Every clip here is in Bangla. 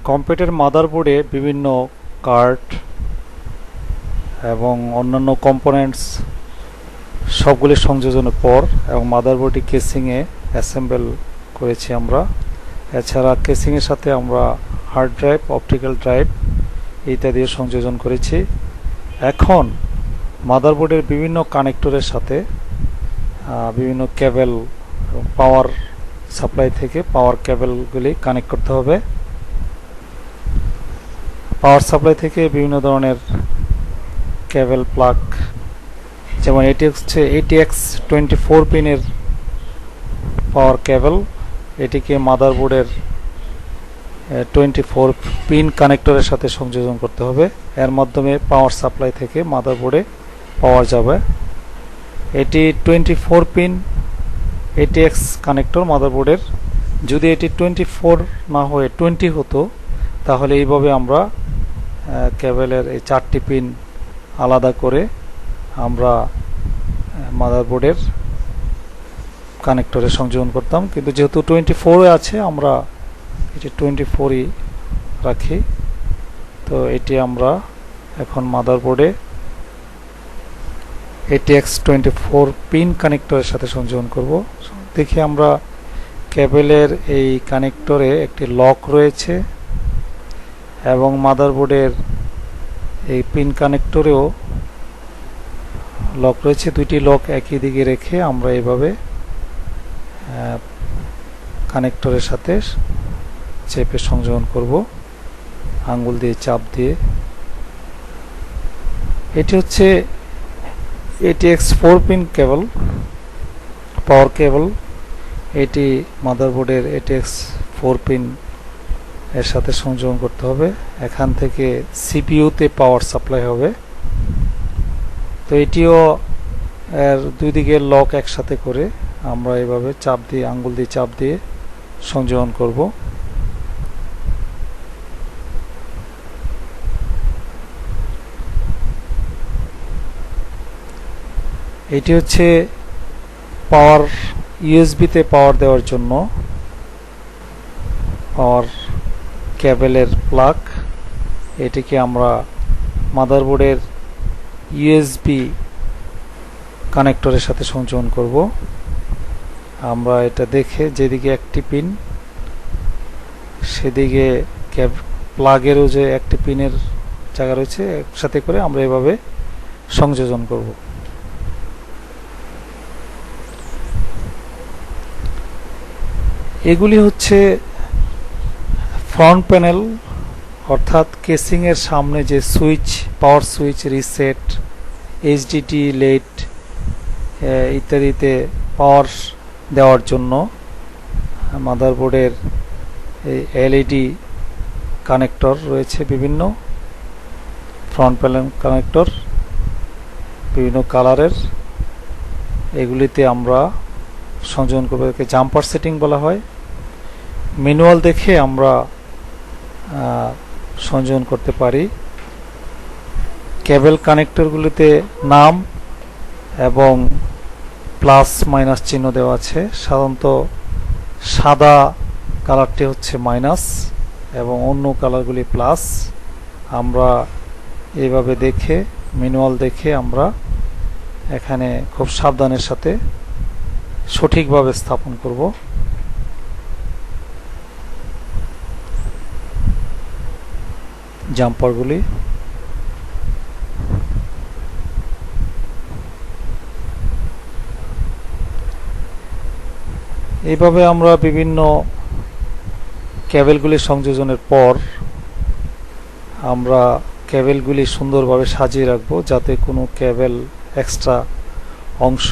কম্পিউটার মাদারবোর্ডে বিভিন্ন কার্ড এবং অন্যান্য কম্পোনেন্টস সবগুলি সংযোজনের পর এবং মাদারবোর্ডটি কেসিংয়ে অ্যাসেম্বল করেছি আমরা। এছাড়া কেসিংয়ের সাথে আমরা হার্ড ড্রাইভ, অপটিক্যাল ড্রাইভ ইত্যাদিও সংযোজন করেছি। এখন মাদারবোর্ডের বিভিন্ন কানেক্টরের সাথে বিভিন্ন কেবল, পাওয়ার সাপ্লাই থেকে পাওয়ার কেবলগুলি কানেক্ট করতে হবে। পাওয়ার সাপ্লাই থেকে বিভিন্ন ধরনের কেবল প্লাগ, যেমন এটি হচ্ছে ATX 24 পিনের পাওয়ার কেবল। এটিকে মাদারবোর্ডের 24 পিন কানেক্টরের সাথে সংযোজন করতে হবে। এর মাধ্যমে পাওয়ার সাপ্লাই থেকে মাদারবোর্ডে পাওয়ার যাবে। এটি 24 পিন ATX কানেক্টর মাদারবোর্ডের। যদি এটি 24 না হয়ে 20 হতো তাহলে এইভাবে আমরা কেবলের এই 4টি পিন আলাদা করে আমরা মাদারবোর্ডের কানেক্টরে সংযোজন করতাম, কিন্তু যেহেতু 24 আছে আমরা এটি 24ই রাখি। তো এটি আমরা এখন মাদারবোর্ডে ATX 24 পিন কানেক্টরের সাথে সংযোজন করব। দেখি আমরা কেবলের এই কানেক্টরে একটি লক রয়েছে এবং মাদারবোর্ডের এই পিন কানেক্টরেও লক রয়েছে। দুইটি লক একই দিকে রেখে আমরা এইভাবে কানেক্টরের সাথে চেপে সংযোজন করব আঙ্গুল দিয়ে চাপ দিয়ে। এটি হচ্ছে ATX 4 পিন কেবল, পাওয়ার কেবল। এটি মাদারবোর্ডের ATX 4 পিন এর সাথে সংযোজন করতে হবে। এখান থেকে CPU-তে পাওয়ার সাপ্লাই হবে। তো এটিও এর দুই দিকের লক একসাথে করে আমরা এভাবে চাপ দিয়ে, আঙ্গুল দিয়ে চাপ দিয়ে সংযোজন করব। এটি হচ্ছে পাওয়ার, USB-তে পাওয়ার দেওয়ার জন্য পাওয়ার কেবলের প্লাগ। এটিকে আমরা মাদারবোর্ডের USB কানেক্টরের সাথে সংযোজন করব। আমরা এটা দেখে যেদিকে একটি পিন সেদিকে প্লাগেরও যে একটি পিনের জায়গা রয়েছে একসাথে করে আমরা এভাবে সংযোজন করব। এগুলি হচ্ছে ফ্রন্ট প্যানেল, অর্থাৎ কেসিং এর সামনে যে switch, power switch, reset, HDD, লেট ইত্যাদিতে পাওয়ার দেওয়ার জন্য মাদারবোর্ডের এই LED কানেক্টর রয়েছে বিভিন্ন, ফ্রন্ট প্যানেল কানেক্টর বিভিন্ন কালারের। এগুলিতে আমরা সংযোজন করব। একে জাম্পার সেটিং বলা হয়। ম্যানুয়াল দেখে আমরা সংযোজন করতে পারি। কেবল কানেক্টরগুলিতে নাম এবং প্লাস মাইনাস চিহ্ন দেওয়া আছে। সাধারণত সাদা কালারটি হচ্ছে মাইনাস এবং অন্য কালারগুলি প্লাস। আমরা এইভাবে দেখে, ম্যানুয়াল দেখে আমরা এখানে খুব সাবধানের সাথে সঠিকভাবে স্থাপন করব। জাম্পারগুলি এইভাবে আমরা বিভিন্ন কেবলগুলি সংযোজনের পর আমরা কেবলগুলি সুন্দরভাবে সাজিয়ে রাখব, যাতে কোনো কেবল এক্সট্রা অংশ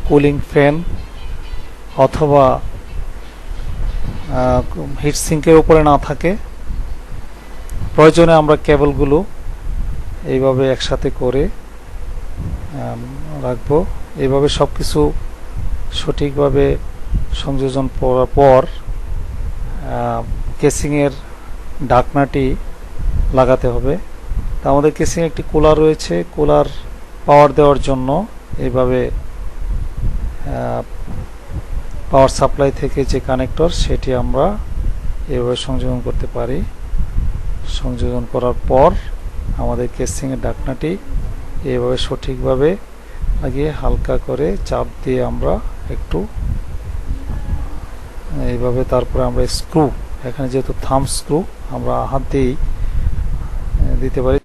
কুলিং ফ্যান অথবা হিটসিঙ্কের উপরে না থাকে। প্রয়োজনে আমরা কেবলগুলো এইভাবে একসাথে করে রাখব। এইভাবে সব কিছু সঠিকভাবে সংযোজন করার পর কেসিংয়ের ঢাকনাটি লাগাতে হবে। তা আমাদের কেসিং একটি কুলার রয়েছে। কুলার পাওয়ার দেওয়ার জন্য এইভাবে পাওয়ার সাপ্লাই থেকে যে কানেক্টর সেটি আমরা এভাবে সংযোজন করতে পারি। সংযোজন করার পর আমাদের কেসিংয়ের ঢাকনাটি এভাবে সঠিকভাবে লাগিয়ে হালকা করে চাপ দিয়ে আমরা একটু এইভাবে, তারপরে আমরা স্ক্রু, এখানে যেহেতু থাম্ব স্ক্রু আমরা হাত দিয়েই দিতে পারি।